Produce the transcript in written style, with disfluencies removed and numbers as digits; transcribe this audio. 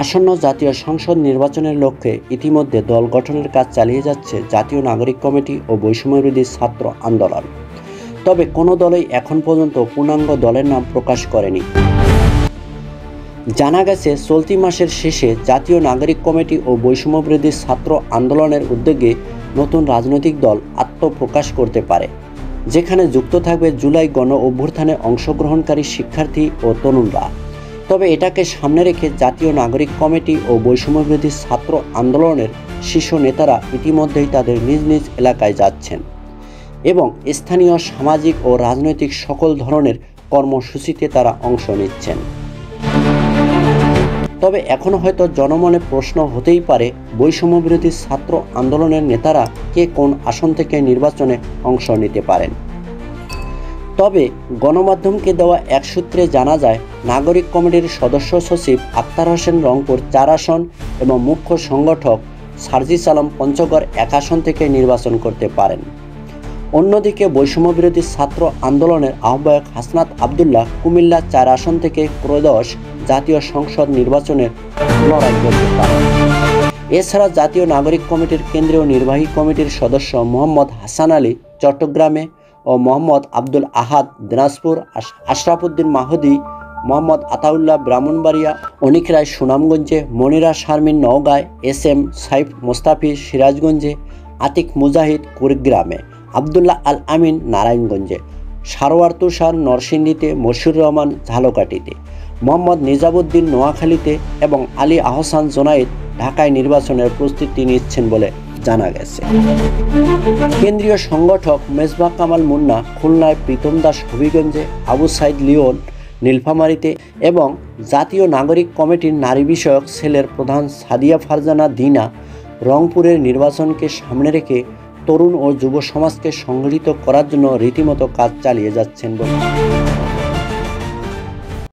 আসন্ন জাতীয় সংসদ নির্বাচনের লক্ষ্যে ইতিমধ্যে দল গঠনের কাজ চালিয়ে যাচ্ছে জাতীয় নাগরিক কমিটি ও বৈষম্যবিরোধী ছাত্র আন্দোলন। তবে কোনো দলই এখন পর্যন্ত পূর্ণাঙ্গ দলের নাম প্রকাশ করেনি। জানা গেছে, চলতি মাসের শেষে জাতীয় নাগরিক কমিটি ও বৈষম্যবিরোধী ছাত্র আন্দোলনের উদ্যোগে নতুন রাজনৈতিক দল আত্মপ্রকাশ করতে পারে, যেখানে যুক্ত থাকবে জুলাই গণ অভ্যুত্থানে অংশগ্রহণকারী শিক্ষার্থী ও তরুণরা। তবে এটাকে সামনে রেখে জাতীয় নাগরিক কমিটি ও বৈষম্যবিরোধী ছাত্র আন্দোলনের শীর্ষ নেতারা ইতিমধ্যেই তাদের নিজ নিজ এলাকায় যাচ্ছেন এবং স্থানীয় সামাজিক ও রাজনৈতিক সকল ধরনের কর্মসূচিতে তারা অংশ নিচ্ছেন। তবে এখনও হয়তো জনমনে প্রশ্ন হতেই পারে, বৈষম্যবিরোধী ছাত্র আন্দোলনের নেতারা কে কোন আসন থেকে নির্বাচনে অংশ নিতে পারেন। তবে গণমাধ্যমকে দেওয়া এক সূত্রে জানা যায়, নাগরিক কমিটির সদস্য সচিব আক্তার হোসেন রংপুর 4 আসন এবং মুখ্য সংগঠক সার্জিস আলম পঞ্চগড় 1 আসন থেকে নির্বাচন করতে পারেন। অন্যদিকে বৈষম্যবিরোধী ছাত্র আন্দোলনের আহ্বায়ক হাসনাত আবদুল্লাহ কুমিল্লা 4 আসন থেকে ত্রয়োদশ জাতীয় সংসদ নির্বাচনের লড়াই করতে পারেন। এছাড়া জাতীয় নাগরিক কমিটির কেন্দ্রীয় নির্বাহী কমিটির সদস্য মোহাম্মদ হাসান আলী চট্টগ্রামে ও মোহাম্মদ আব্দুল আহাদ দিনাজপুর, আশরাফুদ্দিন মাহুদি, মোহাম্মদ আতাউল্লাহ ব্রাহ্মণবাড়িয়া, অনিক রায় সুনামগঞ্জে, মনিরা শারমিন নওগাঁয়, SM সাইফ মোস্তাফি সিরাজগঞ্জে, আতিক মুজাহিদ কুড়িগ্রামে, আবদুল্লাহ আল আমিন নারায়ণগঞ্জে, সারোয়ার তুষার নরসিংদীতে, মশিউর রহমান ঝালকাঠিতে, মোহাম্মদ নিজামুদ্দিন নোয়াখালীতে এবং আলী আহসান জোনায়েদ ঢাকায় নির্বাচনের প্রস্তুতি নিচ্ছেন বলে জানা গেছে। কেন্দ্রীয় সংগঠক মেজবাহ কামাল মুন্না খুলনায়, প্রীতম দাস হবিগঞ্জে, আবু সাইদ লিওন নীলফামারীতে এবং জাতীয় নাগরিক কমিটির নারী বিষয়ক সেলের প্রধান সাদিয়া ফারজানা দিনা রংপুরের নির্বাচনকে সামনে রেখে তরুণ ও যুব সমাজকে সংগঠিত করার জন্য রীতিমতো কাজ চালিয়ে যাচ্ছেন বলে